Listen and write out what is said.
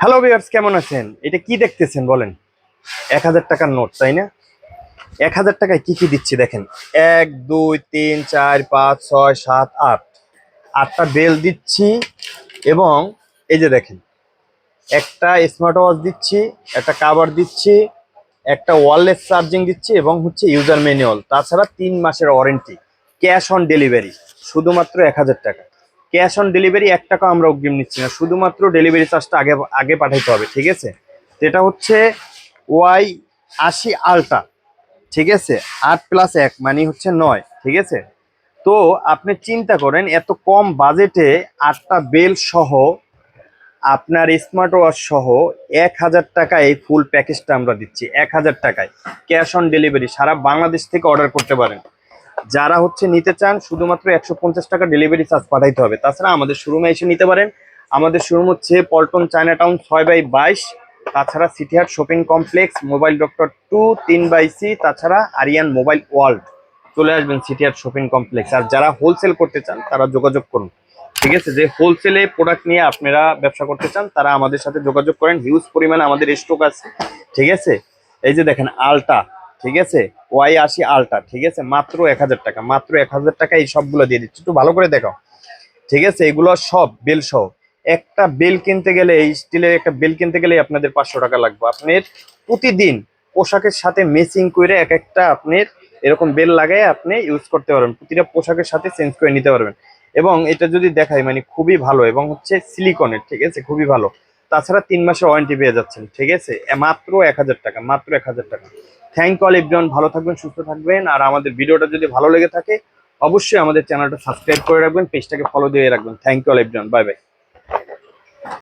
Hello viewers, কেমন আছেন? এটা কি দেখতেছেন বলেন? 1000 টাকার নোট, তাই না? 1000 টাকায় কি কি দিচ্ছি দেখেন। 1 2 3 4 5 6 7 8 8টা বেল দিচ্ছি। এবং এই যে দেখেন, একটা স্মার্ট ওয়াচ দিচ্ছি, একটা কাভার দিচ্ছি, একটা ওয়্যারলেস চার্জিং দিচ্ছি এবং হচ্ছে ইউজার ম্যানুয়াল, তাছাড়া 3 মাসের ওয়ারেন্টি। ক্যাশ অন ডেলিভারি শুধুমাত্র 1000 টাকা। ক্যাশ অন ডেলিভারি 1 টাকা আমরা অগ্রিম নিচ্ছি না, শুধুমাত্র ডেলিভারি চার্জটা আগে আগে পাঠাইতে হবে, ঠিক আছে? তো এটা হচ্ছে Y80 আলট্রা, ঠিক আছে? 8+1 মানে হচ্ছে 9, ঠিক আছে? তো আপনি চিন্তা করেন, এত কম বাজেটে 8টা বেল সহ আপনার স্মার্ট ওয়াচ সহ 1000 টাকায় এই ফুল প্যাকেজটা আমরা দিচ্ছি। 1000 টাকায় ক্যাশ অন ডেলিভারি, সারা বাংলাদেশ থেকে অর্ডার করতে পারেন। যারা হচ্ছে নিতে চান শুধুমাত্র 150 টাকা ডেলিভারি চার্জ পাঠাইতে হবে। তাছাড়া আমাদের শোরুমে এসে নিতে পারেন। আমাদের শোরুম হচ্ছে পল্টন চায়না টাউন 6/22, তাছাড়া সিটিহাট shopping complex, mobile doctor 2 3/C, তাছাড়া আরিয়ান মোবাইল ওয়ার্ল্ড। চলে আসবেন সিটিহাট শপিং কমপ্লেক্স। আর যারা হোলসেল করতে চান তারা যোগাযোগ করুন, ঠিক আছে? যে হোলসেলে প্রোডাক্ট নিয়ে আপনারা ব্যবসা করতে চান তারা আমাদের সাথে যোগাযোগ করেন। হিউজ পরিমাণে আমাদের স্টক আছে, ঠিক আছে? এই যে দেখেন আলটা, ঠিক আছে? Y80 আলট্রা, ঠিক আছে? মাত্র 1000 টাকা, মাত্র 1000 টাকা এই সবগুলো দিয়ে দিচ্ছি। একটু ভালো করে দেখো, ঠিক আছে? এগুলো সব বেল সহ। একটা বেল কিনতে গেলে, এই স্টিলের একটা বেল কিনতে গেলে আপনাদের 500 টাকা লাগবে। আপনার প্রতিদিন পোশাকের সাথে ম্যাচিং করে এক একটা আপনার এরকম বেল লাগাই আপনি ইউজ করতে পারবেন, প্রতিটা পোশাকের সাথে চেঞ্জ করে নিতে পারবেন। এবং এটা যদি দেখাই মানে খুবই ভালো এবং হচ্ছে সিলিকনের, ঠিক আছে? খুবই ভালো। তাছাড়া 3 মাসের ওয়ারেন্টি পেয়ে যাচ্ছেন, ঠিক আছে? মাত্র 1000 টাকা, মাত্র 1000 টাকা। থ্যাংক অল এভরিওয়ান, ভালো থাকবেন, সুস্থ থাকবেন। আর আমাদের ভিডিওটা যদি ভালো লেগে থাকে অবশ্যই আমাদের চ্যানেলটা সাবস্ক্রাইব করে রাখবেন, পেজটাকে ফলো দিয়ে রাখবেন। Thank you all everyone, bye by.